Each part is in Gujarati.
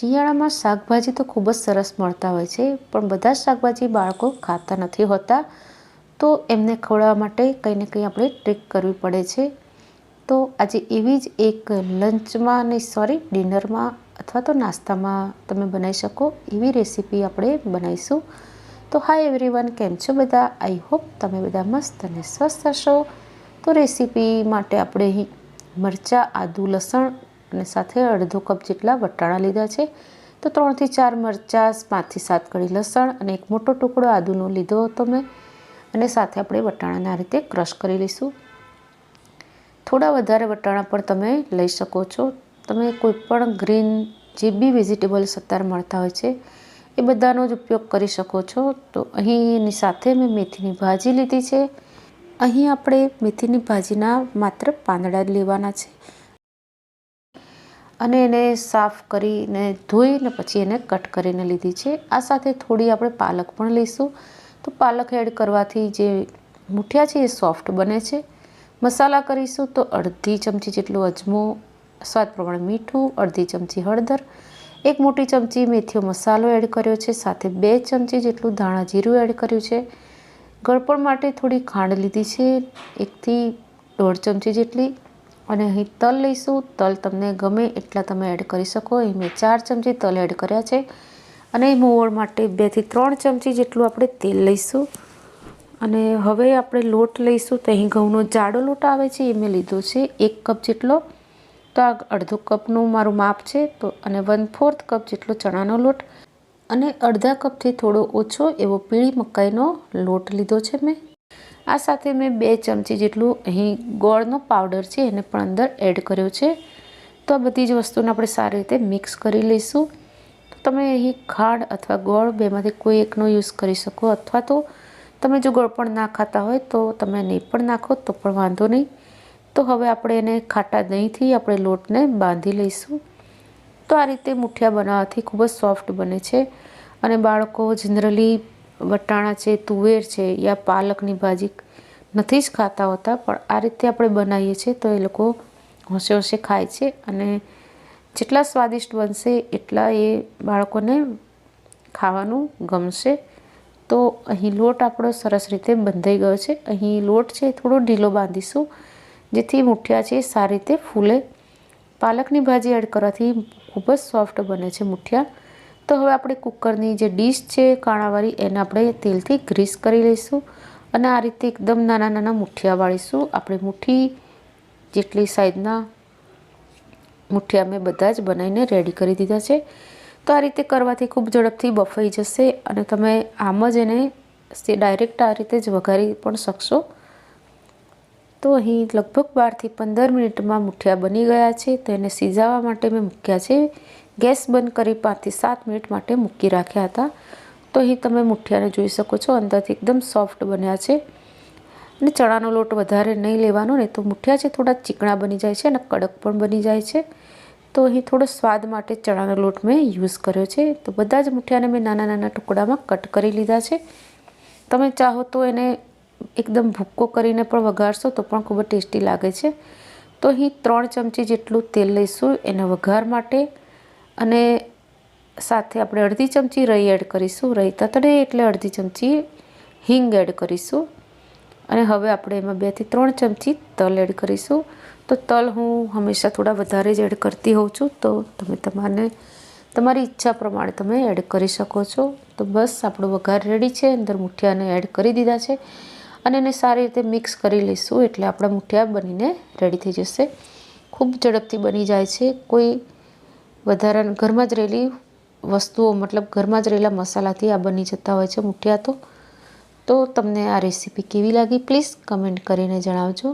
શિયાળામાં શાકભાજી તો ખૂબ જ સરસ મળતા હોય છે, પણ બધા શાકભાજી બાળકો ખાતા નથી હોતા, તો એમને ખવડાવવા માટે કંઈ ને કંઈ આપણે ટ્રીક કરવી પડે છે। તો આજે એવી જ એક લંચમાં ડિનરમાં અથવા તો નાસ્તામાં તમે બનાવી શકો એવી રેસીપી આપણે બનાવીશું। તો હાય એવરીવન, કેમ છો બધા? આઈ હોપ તમે બધા મસ્ત અને સ્વસ્થ હશો। તો રેસીપી માટે આપણે અહીં મરચાં, આદુ, લસણ અને સાથે અડધો કપ જેટલા વટાણા લીધા છે। તો 3 થી 4 મરચાં, 5 થી 7 કળી લસણ અને એક મોટો ટુકડો આદુનો લીધો હતો મેં, અને સાથે આપણે વટાણાને આ રીતે ક્રશ કરી લઈશું। થોડા વધારે વટાણા પણ તમે લઈ શકો છો। તમે કોઈ પણ ગ્રીન જે બી વેજીટેબલ્સ અત્યારે મળતા હોય છે એ બધાનો જ ઉપયોગ કરી શકો છો। તો અહીં એની સાથે મેં મેથીની ભાજી લીધી છે। અહીં આપણે મેથીની ભાજીના માત્ર પાંદડા જ લેવાના છે અને એને સાફ કરીને ધોઈને પછી એને કટ કરીને લીધી છે। આ સાથે થોડી આપણે પાલક પણ લઈશું। તો પાલક એડ કરવાથી જે મૂઠિયા છે એ સોફ્ટ બને છે। મસાલા કરીશું તો અડધી ચમચી જેટલો અજમો, સ્વાદ પ્રમાણે મીઠું, અડધી ચમચી હળદર, 1 મોટી ચમચી મેથીનો મસાલો એડ કર્યો છે, સાથે 2 ચમચી જેટલું ધાણા જીરું એડ કર્યું છે। ગળપણ માટે થોડી ખાંડ લીધી છે, 1 થી 1.5 ચમચી જેટલી, અને અહીં તલ લઈશું। તલ તમને ગમે એટલા તમે એડ કરી શકો। અહીં મેં 4 ચમચી તલ એડ કર્યા છે, અને મોવણ માટે 2 થી 3 ચમચી જેટલું આપણે તેલ લઈશું। અને હવે આપણે લોટ લઈશું। તો અહીં ઘઉંનો જાડો લોટ આવે છે એ મેં લીધો છે 1 કપ જેટલો। તો આ અડધો કપનું મારું માપ છે। તો અને 1/4 કપ જેટલો ચણાનો લોટ અને અડધા કપથી થોડો ઓછો એવો પીળી મકાઈનો લોટ લીધો છે મેં। આ સાથે મેં 2 ચમચી જેટલું અહીં ગોળનો પાવડર છે એને પણ અંદર એડ કર્યો છે। તો આ બધી જ વસ્તુને આપણે સારી રીતે મિક્સ કરી લઈશું। તો તમે અહીં ખાંડ અથવા ગોળ બેમાંથી કોઈ એકનો યુઝ કરી શકો, અથવા તો તમે જો ગોળ પણ ના ખાતા હોય તો તમે નહીં પણ નાખો તો પણ વાંધો નહીં। તો હવે આપણે એને ખાટા દહીંથી આપણે લોટને બાંધી લઈશું। તો આ રીતે મૂઠિયા બનાવવાથી ખૂબ જ સોફ્ટ બને છે, અને બાળકો જનરલી વટાણા છે, તુવેર છે યા પાલકની ભાજી નથી જ ખાતા હોતા, પણ આ રીતે આપણે બનાવીએ છીએ તો એ લોકો હોંશે હોંશે ખાય છે, અને જેટલા સ્વાદિષ્ટ બનશે એટલા એ બાળકોને ખાવાનું ગમશે। તો અહીં લોટ આપણો સરસ રીતે બંધાઈ ગયો છે। અહીં લોટ છે થોડો ઢીલો બાંધીશું, જેથી મૂઠિયા છે સારી રીતે ફૂલે। પાલકની ભાજી એડ કરવાથી ખૂબ જ સોફ્ટ બને છે મૂઠિયા। તો હવે આપણે કુકરની જે ડીશ છે કાણાવાળી એને આપણે તેલથી ગ્રીસ કરી લઈશું, અને આ રીતે એકદમ નાના નાના મૂઠિયા વાળીશું। આપણે મુઠ્ઠી જેટલી સાઈઝના મૂઠિયા મેં બધા જ બનાવીને રેડી કરી દીધા છે। તો આ રીતે કરવાથી ખૂબ ઝડપથી બફાઈ જશે, અને તમે આમ જ એને ડાયરેક્ટ આ રીતે જ વઘારી પણ શકશો। તો અહીં લગભગ 12 થી 15 મિનિટમાં મૂઠિયા બની ગયા છે। તો એને સિઝાવવા માટે મેં મૂક્યા છે। ગેસ બંધ કરી 5 થી 7 મિનિટ માટે મૂકી રાખ્યા હતા। તો અહીં તમે મૂઠિયાને જોઈ શકો છો, અંદરથી એકદમ સોફ્ટ બન્યા છે। અને ચણાનો લોટ વધારે નહીં લેવાનો, ને તો મૂઠિયા છે થોડા ચીકણા બની જાય છે અને કડક પણ બની જાય છે। તો અહીં થોડો સ્વાદ માટે ચણાનો લોટ મેં યુઝ કર્યો છે। તો બધા જ મૂઠિયાને મેં નાના નાના ટુકડામાં કટ કરી લીધા છે। તમે ચાહો તો એને એકદમ ભૂક્કો કરીને પણ વઘારશો તો પણ ખૂબ જ ટેસ્ટી લાગે છે। તો અહીં 3 ચમચી જેટલું તેલ લઈશું એના વઘાર માટે, અને સાથે આપણે અડધી ચમચી રાઈ એડ કરીશું। રાઈ તતડે એટલે અડધી ચમચી હિંગ એડ કરીશું, અને હવે આપણે એમાં 2 થી 3 ચમચી તલ એડ કરીશું। તો તલ હું હંમેશા થોડા વધારે જ એડ કરતી હોઉં છું, તો તમે તમારી ઈચ્છા પ્રમાણે તમે એડ કરી શકો છો। તો બસ આપણો વઘાર રેડી છે। અંદર મૂઠિયાને એડ કરી દીધા છે, અને એને સારી રીતે મિક્સ કરી લઈશું, એટલે આપણા મૂઠિયા બનીને રેડી થઈ જશે। ખૂબ ઝડપથી બની જાય છે। કોઈ વધારાના ઘરમાં જ રહેલી વસ્તુઓ, મતલબ ઘરમાં જ રહેલા મસાલાથી આ બની જતા હોય છે મૂઠિયા। તો તમને આ રેસીપી કેવી લાગી પ્લીઝ કમેન્ટ કરીને જણાવજો।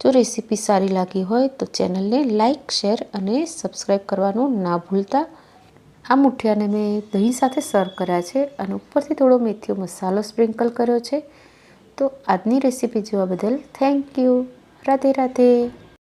જો રેસીપી સારી લાગી હોય તો ચેનલને લાઇક, શેર અને સબસ્ક્રાઈબ કરવાનું ના ભૂલતા। આ મૂઠિયાને મેં દહીં સાથે સર્વ કર્યા છે, અને ઉપરથી થોડો મેથીનો મસાલો સ્પ્રિંકલ કર્યો છે। તો આજની રેસીપી જોવા બદલ થેન્ક યુ। રાધે રાધે।